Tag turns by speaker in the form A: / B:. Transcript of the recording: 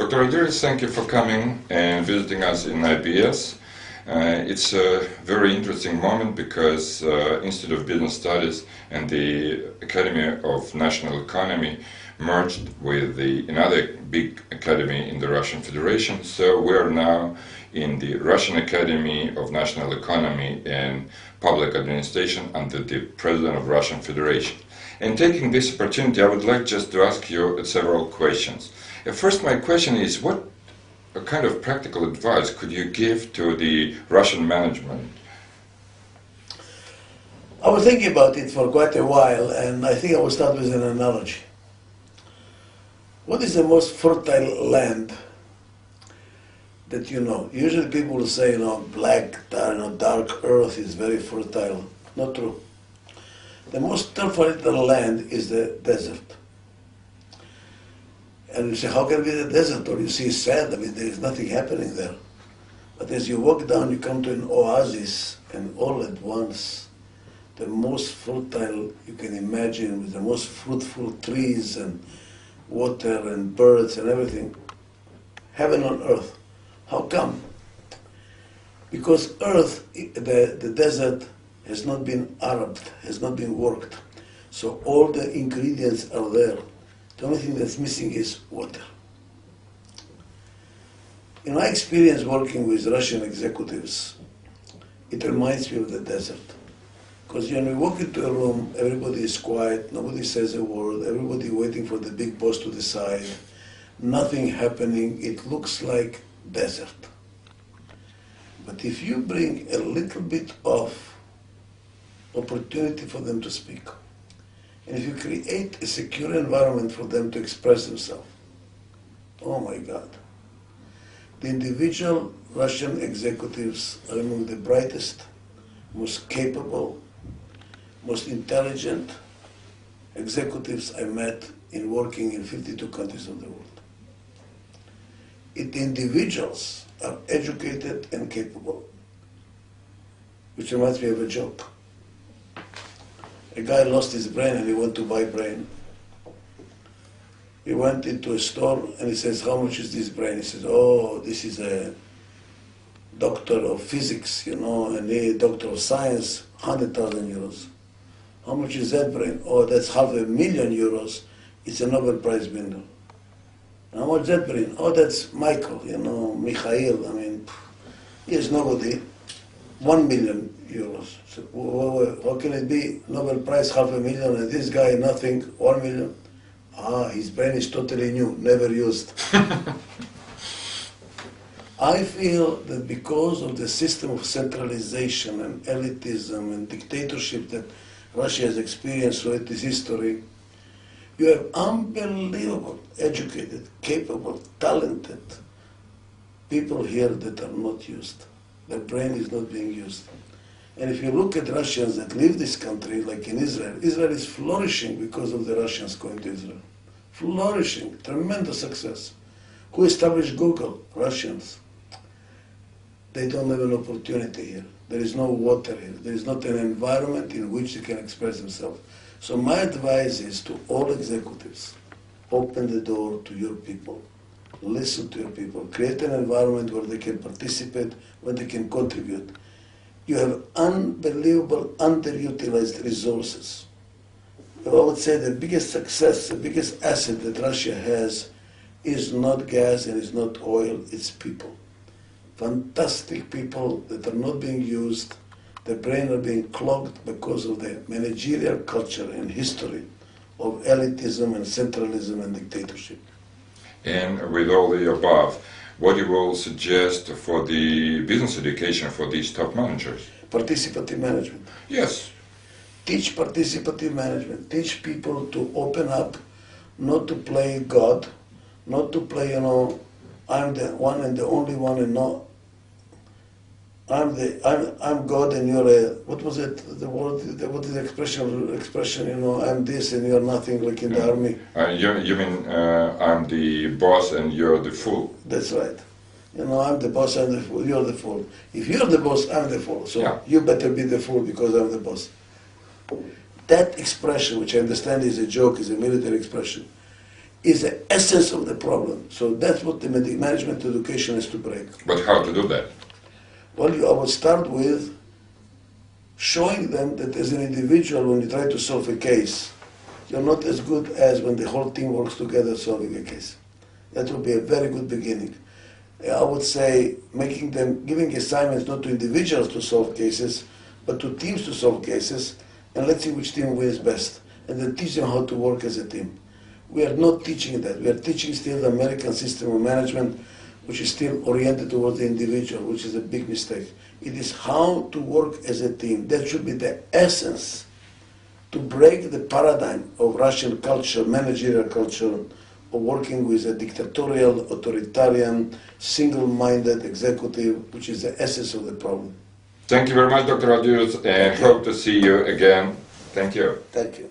A: Dr. Adizes, thank you for coming and visiting us in IBS. It's a very interesting moment because Institute of Business Studies and the Academy of National Economy merged with another big academy in the Russian Federation. So we are now in the Russian Academy of National Economy and Public Administration under the President of Russian Federation. And taking this opportunity, I would like just to ask you several questions. First, my question is, what kind of practical advice could you give to the Russian management?
B: I was thinking about it for quite a while, and I think I will start with an analogy. What is the most fertile land that you know? Usually people will say, dark earth is very fertile. Not true. The most fertile land is the desert. And you say, how can it be the desert? Or you see sand, there is nothing happening there. But as you walk down, you come to an oasis, and all at once, the most fertile you can imagine, with the most fruitful trees and water and birds and everything. Heaven on earth. How come? Because earth, the desert, has not been arabed, has not been worked. So all the ingredients are there. The only thing that's missing is water. In my experience working with Russian executives, it reminds me of the desert. Because when we walk into a room, everybody is quiet, nobody says a word, everybody waiting for the big boss to decide, nothing happening, it looks like desert. But if you bring a little bit of opportunity for them to speak, and if you create a secure environment for them to express themselves, oh my God. The individual Russian executives are among the brightest, most capable, most intelligent executives I met in working in 52 countries of the world. The individuals are educated and capable, which reminds me of a joke. A guy lost his brain and he went to buy brain. He went into a store and he says, how much is this brain? He says, oh, this is a doctor of physics, and a doctor of science, 100,000 euros. How much is that brain? Oh, that's €500,000. It's a Nobel Prize winner. How much is that brain? Oh, that's Michael, Mikhail. He is nobody. €1,000,000. So, how can it be Nobel Prize $500,000 and this guy nothing, 1 million? His brain is totally new, never used. I feel that because of the system of centralization and elitism and dictatorship that Russia has experienced throughout its history, you have unbelievable, educated, capable, talented people here that are not used. Their brain is not being used. And if you look at Russians that leave this country, like in Israel, Israel is flourishing because of the Russians going to Israel. Flourishing, tremendous success. Who established Google? Russians. They don't have an opportunity here. There is no water here. There is not an environment in which they can express themselves. So my advice is to all executives, open the door to your people. Listen to your people. Create an environment where they can participate, where they can contribute. You have unbelievable underutilized resources. I would say the biggest success, the biggest asset that Russia has is not gas and is not oil, it's people. Fantastic people that are not being used, their brain are being clogged because of the managerial culture and history of elitism and centralism and dictatorship.
A: And with all the above, what you will suggest for the business education for these top managers?
B: Participative management.
A: Yes.
B: Teach participative management. Teach people to open up, not to play God, not to play, I'm the one and the only one, and not I'm God and you're a, what was it, the word, what is the expression, I'm this and you're nothing, like in the army.
A: You mean I'm the boss and you're the fool?
B: That's right. I'm the boss, I'm the fool, you're the fool. If you're the boss, I'm the fool. So
A: yeah.
B: You better be the fool because I'm the boss. That expression, which I understand is a joke, is a military expression, is the essence of the problem. So that's what the management education is to break.
A: But how to do that?
B: Well, I would start with showing them that as an individual, when you try to solve a case, you're not as good as when the whole team works together solving a case. That would be a very good beginning. I would say giving assignments not to individuals to solve cases, but to teams to solve cases, and let's see which team wins best, and then teach them how to work as a team. We are not teaching that. We are teaching still the American system of management, which is still oriented towards the individual, which is a big mistake. It is how to work as a team. That should be the essence to break the paradigm of Russian culture, managerial culture, of working with a dictatorial, authoritarian, single-minded executive, which is the essence of the problem.
A: Thank you very much, Dr. Adizes, and hope to see you again. Thank you.
B: Thank you.